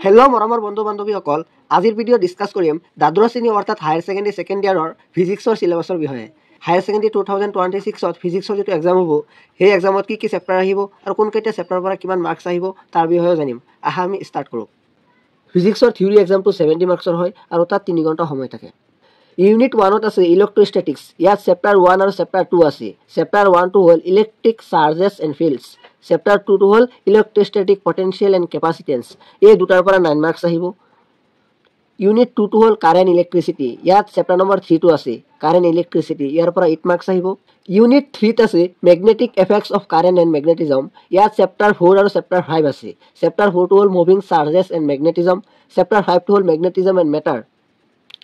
Hello' মৰমৰ বন্ধু বান্ধৱীসকল, আজিৰ ভিডিঅ' ডিছকাছ কৰিম দ্বাদশ শ্ৰেণী অৰ্থাৎ হায়াৰ ছেকেণ্ডেৰী ছেকেণ্ড ইয়াৰৰ ফিজিক্সৰ চিলেবাছৰ বিষয়ে। হায়াৰ ছেকেণ্ডেৰী 2026ত ফিজিক্সৰ যিটো এক্সাম হ'ব, সেই এক্সামত কি চেপ্টাৰ আহিব আৰু কোনকেইটা চেপ্টাৰৰ পৰা কিমান মাৰ্কছ আহিব তাৰ বিষয়েও জানিম। আহা আমি ষ্টাৰ্ট কৰোঁ। ফিজিক্সৰ থিয়ৰী এক্সামটো 70 মাৰ্কছৰ হয় আৰু তাত 3 ঘণ্টা সময় থাকে। ইউনিট 1ত আছে ইলেক্ট্ৰষ্টেটিক্স। ইয়াত চেপ্টাৰ 1 আৰু চেপ্টাৰ 2 আছে। চেপ্টাৰ 1টো হ'ল electric charges and fields. Chapter 2টো হ'ল ইলেক্ট্ৰষ্টেটিক পটেনচিয়েল এণ্ড কেপাচিটেন্স। এই দুটাৰ পৰা 9 মাৰ্কছ আহিব। ইউনিট 2টো হ'ল কাৰেণ্ট ইলেক্ট্ৰিচিটি। ইয়াত চেপ্টাৰ নম্বৰ 3টো আছে কাৰেণ্ট ইলেক্ট্ৰিচিটি। ইয়াৰ পৰা 8 মাৰ্কছ আহিব। ইউনিট 3ত আছে magnetic effects of current and magnetism. ইয়াত চেপ্টাৰ 4 আৰু চেপ্টাৰ 5 আছে। চেপ্টাৰ 4টো হ'ল মুভিং চাৰ্জেছ এণ্ড মেগনেটিজম। চেপ্টাৰ 5টো হ'ল মেগনেটিজম এণ্ড মেটাৰ।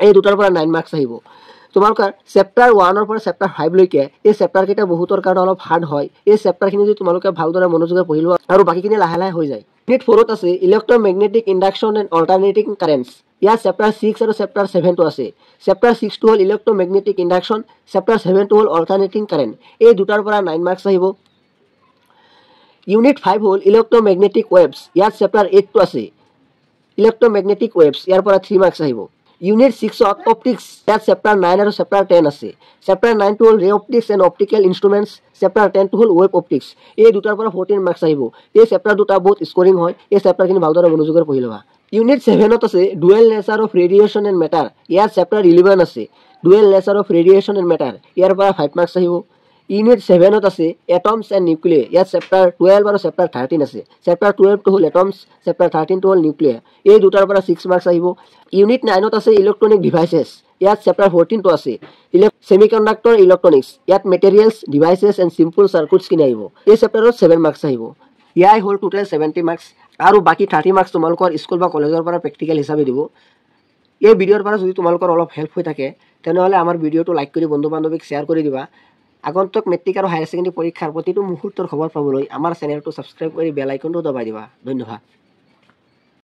এই দুটাৰ পৰা 9 মাৰ্কছ আহিব। তোমালোকৰ চেপ্টাৰ 1ৰ পৰা চেপ্টাৰ 5 লৈকে এই চেপ্টাৰকেইটা বহুতৰ কাৰণে অলপ হাৰ্ড হয়। এই চেপ্টাৰখিনি যদি তোমালোকে ভালদৰে মনোযোগে পঢ়ি লোৱা আৰু বাকীখিনি লাহে লাহে হৈ যায়। ইউনিট 4ত আছে ইলেক্ট্ৰমেগনেটিক ইণ্ডাকশ্যন এণ্ড অল্টাৰনেটিং কাৰেণ্টছ। ইয়াত চেপ্টাৰ 6 আৰু চেপ্টাৰ 7টো আছে। চেপ্টাৰ 6টো হ'ল ইলেক্ট্ৰমেগনেটিক ইণ্ডাকশ্যন। চেপ্টাৰ 7টো হ'ল অল্টাৰনেটিং কাৰেণ্ট। এই দুটাৰ পৰা 9 মাৰ্কছ আহিব। ইউনিট 5 হ'ল ইলেক্ট্ৰমেগনেটিক ৱেভছ। ইয়াত চেপ্টাৰ 8টো আছে ইলেক্ট্ৰমেগনেটিক ৱেভছ। ইয়াৰ পৰা 3 মাৰ্কছ আহিব। ইউনিট 6ত অপটিক্স। ইয়াত চেপ্টাৰ 9 আৰু চেপ্টাৰ 10 আছে। চেপ্টাৰ 9টো হ'ল ray optics and optical instruments. Chapter 10টো হ'ল ৱেভ অপটিক্স। এই দুটাৰ পৰা 14 মাৰ্কছ আহিব। এই চেপ্টাৰ দুটা বহুত স্কৰিং হয়। এই চেপ্টাৰখিনি ভালদৰে মনোযোগেৰে পঢ়ি ল'বা। ইউনিট 7ত আছে dual nature of radiation and matter. ইয়াত চেপ্টাৰ 11 আছে dual nature of radiation and matter. ইয়াৰ পৰা 5 মাৰ্কছ আহিব। ইউনিট 7ত আছে এটমছ এণ্ড নিউক্লিয়াৰ। ইয়াত চেপ্টাৰ 12 আৰু চেপ্টাৰ 13 আছে। চেপ্টাৰ 12টো হ'ল এটমছ, চেপ্টাৰ 13টো হ'ল নিউক্লিয়াৰ। এই দুটাৰ পৰা 6 মাৰ্কছ আহিব। ইউনিট 9ত আছে ইলেক্ট্ৰনিক ডিভাইচেছ। ইয়াত চেপ্টাৰ 14টো আছে ছেমিকণ্ডাক্টৰ ইলেক্ট্ৰনিক্স। ইয়াত মেটেৰিয়েলছ, ডিভাইচেছ এণ্ড চিম্পল চাৰ্কুইটছখিনি আহিব। এই চেপ্টাৰত 7 মাৰ্কছ আহিব। ইয়াই হ'ল টোটেল 70 মাৰ্কছ আৰু বাকী 30 মাৰ্কছ তোমালোকৰ স্কুল বা কলেজৰ পৰা প্ৰেক্টিকেল হিচাপে দিব। এই ভিডিঅ'ৰ পৰা যদি তোমালোকৰ অলপ হেল্প হৈ থাকে তেনেহ'লে আমাৰ ভিডিঅ'টো লাইক কৰি বন্ধু বান্ধৱীক শ্বেয়াৰ কৰি দিবা। আগন্তুক মেট্ৰিক আৰু হায়াৰ ছেকেণ্ডেৰী পৰীক্ষাৰ প্ৰতিটো মুহূৰ্তৰ খবৰ পাবলৈ আমাৰ চেনেলটো ছাবস্ক্ৰাইব কৰি বেল আইকনটো দবাই দিবা। ধন্যবাদ।